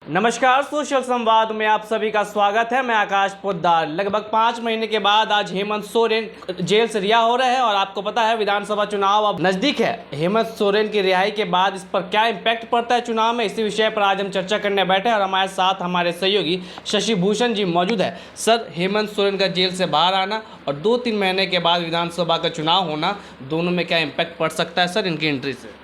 नमस्कार, सोशल संवाद में आप सभी का स्वागत है। मैं आकाश पोद्दार। लगभग 5 महीने के बाद आज हेमंत सोरेन जेल से रिहा हो रहे हैं और आपको पता है विधानसभा चुनाव अब नज़दीक है। हेमंत सोरेन की रिहाई के बाद इस पर क्या इम्पैक्ट पड़ता है चुनाव में, इसी विषय पर आज हम चर्चा करने बैठे हैं और हमारे साथ हमारे सहयोगी शशि भूषण जी मौजूद है। सर, हेमंत सोरेन का जेल से बाहर आना और 2-3 महीने के बाद विधानसभा का चुनाव होना, दोनों में क्या इम्पैक्ट पड़ सकता है सर इनकी एंट्री से?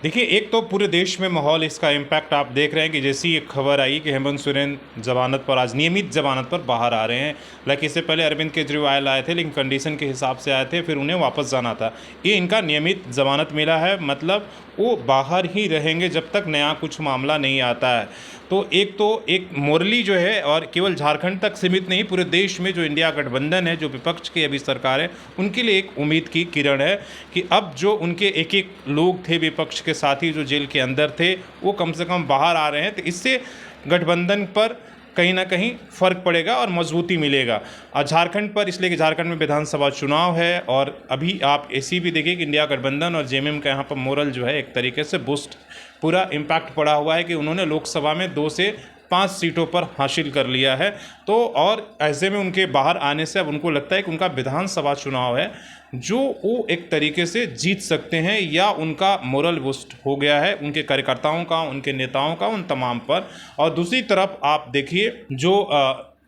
देखिए, एक तो पूरे देश में माहौल इसका इम्पैक्ट आप देख रहे हैं कि जैसी एक खबर आई कि हेमंत सोरेन जमानत पर, आज नियमित जमानत पर बाहर आ रहे हैं। हालांकि इससे पहले अरविंद केजरीवाल आए थे, लेकिन कंडीशन के हिसाब से आए थे, फिर उन्हें वापस जाना था। ये इनका नियमित जमानत मिला है, मतलब वो बाहर ही रहेंगे जब तक नया कुछ मामला नहीं आता है। तो एक मोरली जो है, और केवल झारखंड तक सीमित नहीं, पूरे देश में जो इंडिया गठबंधन है, जो विपक्ष की अभी सरकार है, उनके लिए एक उम्मीद की किरण है कि अब जो उनके एक एक लोग थे विपक्ष के साथी जो जेल के अंदर थे, वो कम से कम बाहर आ रहे हैं। तो इससे गठबंधन पर कहीं ना कहीं फ़र्क पड़ेगा और मजबूती मिलेगा। और झारखंड पर इसलिए कि झारखंड में विधानसभा चुनाव है, और अभी आप ऐसी भी देखिए कि इंडिया गठबंधन और जेएमएम का यहाँ पर मोरल जो है एक तरीके से बूस्ट, पूरा इम्पैक्ट पड़ा हुआ है कि उन्होंने लोकसभा में 2 से 5 सीटों पर हासिल कर लिया है। तो और ऐसे में उनके बाहर आने से अब उनको लगता है कि उनका विधानसभा चुनाव है जो वो एक तरीके से जीत सकते हैं, या उनका मोरल बूस्ट हो गया है उनके कार्यकर्ताओं का, उनके नेताओं का, उन तमाम पर। और दूसरी तरफ आप देखिए जो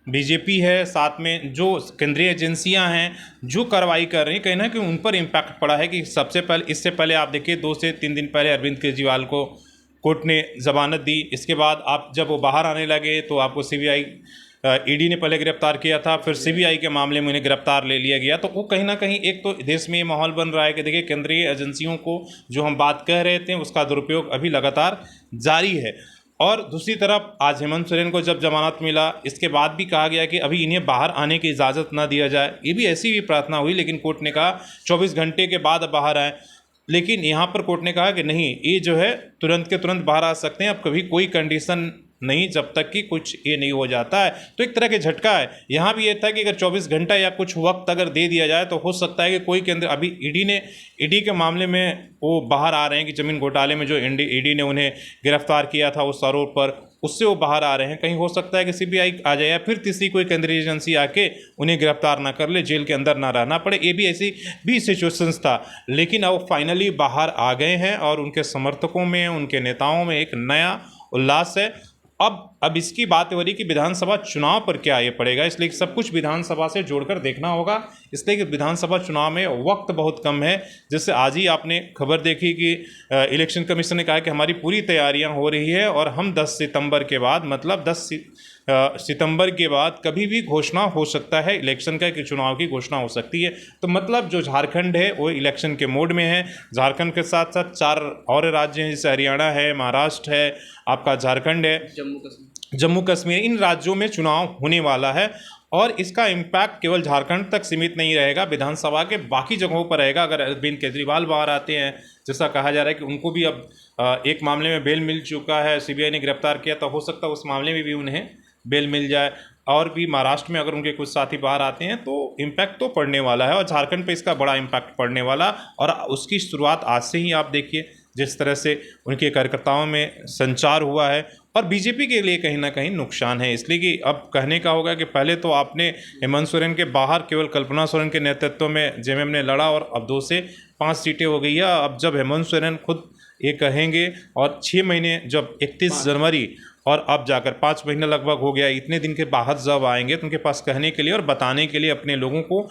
बीजेपी है, साथ में जो केंद्रीय एजेंसियां हैं जो कार्रवाई कर रही हैं, कहीं ना कहीं उन पर इम्पैक्ट पड़ा है कि सबसे पहले, इससे पहले आप देखिए 2 से 3 दिन पहले अरविंद केजरीवाल को कोर्ट ने ज़मानत दी। इसके बाद आप जब वो बाहर आने लगे तो आपको सीबीआई, ईडी ने पहले गिरफ्तार किया था, फिर सीबीआई के मामले में उन्हें गिरफ्तार ले लिया गया। तो वो कहीं ना कहीं एक तो देश में ये माहौल बन रहा है कि देखिए केंद्रीय एजेंसियों को जो हम बात कह रहे थे उसका दुरुपयोग अभी लगातार जारी है। और दूसरी तरफ आज हेमंत सोरेन को जब जमानत मिला, इसके बाद भी कहा गया कि अभी इन्हें बाहर आने की इजाज़त ना दिया जाए। ये भी ऐसी भी प्रार्थना हुई, लेकिन कोर्ट ने कहा 24 घंटे के बाद बाहर आए। लेकिन यहाँ पर कोर्ट ने कहा कि नहीं, ये जो है तुरंत के तुरंत बाहर आ सकते हैं, अब कभी कोई कंडीशन नहीं, जब तक कि कुछ ये नहीं हो जाता है। तो एक तरह के झटका है। यहाँ भी ये था कि अगर 24 घंटा या कुछ वक्त अगर दे दिया जाए तो हो सकता है कि कोई केंद्र, अभी ईडी के मामले में वो बाहर आ रहे हैं कि ज़मीन घोटाले में जो ईडी ने उन्हें गिरफ्तार किया था उस आरोप पर, उससे वो बाहर आ रहे हैं। कहीं हो सकता है कि सीबीआई आ जाए या फिर तीसरी कोई केंद्रीय एजेंसी आके उन्हें गिरफ्तार ना कर ले, जेल के अंदर ना रहना पड़े। ये भी ऐसी भी सिचुएशंस था। लेकिन अब फाइनली बाहर आ गए हैं और उनके समर्थकों में, उनके नेताओं में एक नया उल्लास है। अब इसकी बात हो रही कि विधानसभा चुनाव पर क्या ये पड़ेगा, इसलिए सब कुछ विधानसभा से जोड़कर देखना होगा। इसलिए कि विधानसभा चुनाव में वक्त बहुत कम है। जैसे आज ही आपने खबर देखी कि इलेक्शन कमीशन ने कहा कि हमारी पूरी तैयारियां हो रही है और हम 10 सितंबर के बाद, मतलब 10 सितंबर के बाद कभी भी घोषणा हो सकता है इलेक्शन का, कि चुनाव की घोषणा हो सकती है। तो मतलब जो झारखंड है वो इलेक्शन के मोड में है। झारखंड के साथ साथ 4 और राज्य हैं, जैसे हरियाणा है, महाराष्ट्र है, आपका झारखंड है, जम्मू कश्मीर, इन राज्यों में चुनाव होने वाला है। और इसका इम्पैक्ट केवल झारखंड तक सीमित नहीं रहेगा, विधानसभा के बाकी जगहों पर रहेगा। अगर अरविंद केजरीवाल बाहर आते हैं, जैसा कहा जा रहा है कि उनको भी अब एक मामले में बेल मिल चुका है, सीबीआई ने गिरफ्तार किया, तो हो सकता है उस मामले में भी उन्हें बेल मिल जाए। और भी महाराष्ट्र में अगर उनके कुछ साथी बाहर आते हैं तो इम्पैक्ट तो पड़ने वाला है, और झारखंड पे इसका बड़ा इम्पैक्ट पड़ने वाला। और उसकी शुरुआत आज से ही आप देखिए जिस तरह से उनके कार्यकर्ताओं में संचार हुआ है। और बीजेपी के लिए कहीं ना कहीं नुकसान है, इसलिए कि अब कहने का होगा कि पहले तो आपने हेमंत सोरेन के बाहर केवल कल्पना सोरेन के नेतृत्व में जेएमएम ने लड़ा, और अब 2 से 5 सीटें हो गई है। अब जब हेमंत सोरेन खुद ये कहेंगे, और 6 महीने, जब 31 जनवरी और अब जाकर 5 महीने लगभग हो गया, इतने दिन के बाद जब आएंगे तो उनके पास कहने के लिए और बताने के लिए अपने लोगों को,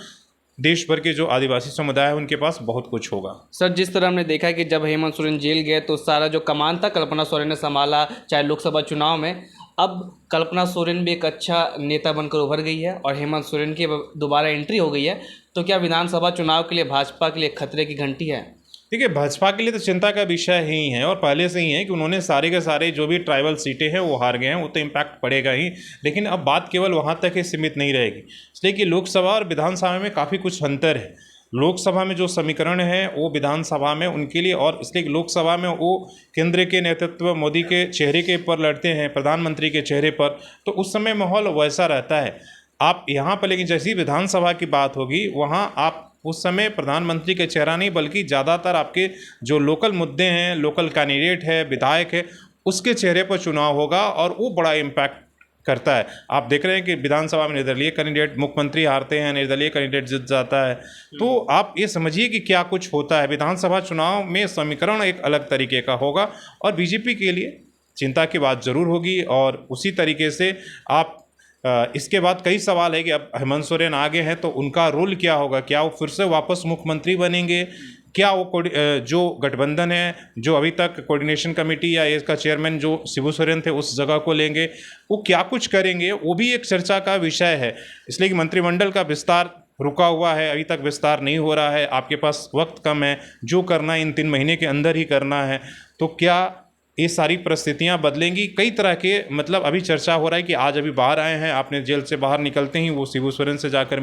देश भर के जो आदिवासी समुदाय है उनके पास बहुत कुछ होगा। सर, जिस तरह हमने देखा कि जब हेमंत सोरेन जेल गए तो सारा जो कमान था कल्पना सोरेन ने संभाला, चाहे लोकसभा चुनाव में। अब कल्पना सोरेन भी एक अच्छा नेता बनकर उभर गई है और हेमंत सोरेन की दोबारा एंट्री हो गई है, तो क्या विधानसभा चुनाव के लिए भाजपा के लिए खतरे की घंटी है? देखिए, भाजपा के लिए तो चिंता का विषय ही है, और पहले से ही है कि उन्होंने सारे के सारे जो भी ट्राइबल सीटें हैं वो हार गए हैं, वो तो इम्पैक्ट पड़ेगा ही। लेकिन अब बात केवल वहाँ तक ही सीमित नहीं रहेगी, इसलिए कि लोकसभा और विधानसभा में काफ़ी कुछ अंतर है। लोकसभा में जो समीकरण है वो विधानसभा में उनके लिए, और इसलिए कि लोकसभा में वो केंद्र के नेतृत्व, मोदी के चेहरे के पर लड़ते हैं, प्रधानमंत्री के चेहरे पर, तो उस समय माहौल वैसा रहता है। आप यहाँ पर, लेकिन जैसी विधानसभा की बात होगी वहाँ आप उस समय प्रधानमंत्री का चेहरा नहीं, बल्कि ज़्यादातर आपके जो लोकल मुद्दे हैं, लोकल कैंडिडेट है, विधायक है, उसके चेहरे पर चुनाव होगा और वो बड़ा इम्पैक्ट करता है। आप देख रहे हैं कि विधानसभा में निर्दलीय कैंडिडेट, मुख्यमंत्री हारते हैं, निर्दलीय कैंडिडेट जीत जाता है। तो आप ये समझिए कि क्या कुछ होता है। विधानसभा चुनाव में समीकरण एक अलग तरीके का होगा और बीजेपी के लिए चिंता की बात ज़रूर होगी। और उसी तरीके से आप इसके बाद कई सवाल है कि अब हेमंत सोरेन आगे हैं तो उनका रोल क्या होगा, क्या वो फिर से वापस मुख्यमंत्री बनेंगे, क्या वो जो गठबंधन है, जो अभी तक कोऑर्डिनेशन कमेटी या इसका चेयरमैन जो शिबू सोरेन थे उस जगह को लेंगे, वो क्या कुछ करेंगे, वो भी एक चर्चा का विषय है। इसलिए कि मंत्रिमंडल का विस्तार रुका हुआ है, अभी तक विस्तार नहीं हो रहा है, आपके पास वक्त कम है, जो करना है इन 3 महीने के अंदर ही करना है। तो क्या ये सारी परिस्थितियां बदलेंगी? कई तरह के मतलब अभी चर्चा हो रहा है कि आज अभी बाहर आए हैं, आपने जेल से बाहर निकलते ही वो शिबू सोरेन से जाकर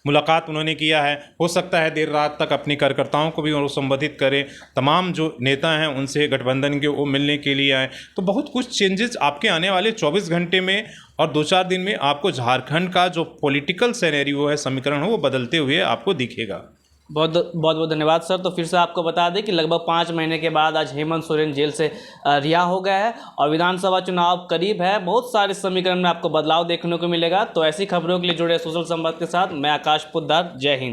मुलाकात उन्होंने किया है। हो सकता है देर रात तक अपनी कार्यकर्ताओं को भी वो संबोधित करें, तमाम जो नेता हैं उनसे गठबंधन के वो मिलने के लिए आए। तो बहुत कुछ चेंजेस आपके आने वाले 24 घंटे में और 2-4 दिन में आपको झारखंड का जो पॉलिटिकल सिनेरियो है, समीकरण है, वो बदलते हुए आपको दिखेगा। बहुत धन्यवाद सर। तो फिर से आपको बता दें कि लगभग 5 महीने के बाद आज हेमंत सोरेन जेल से रिहा हो गया है और विधानसभा चुनाव करीब है। बहुत सारे समीकरण में आपको बदलाव देखने को मिलेगा। तो ऐसी खबरों के लिए जुड़े सोशल संवाद के साथ मैं आकाश पोद्दार। जय हिंद।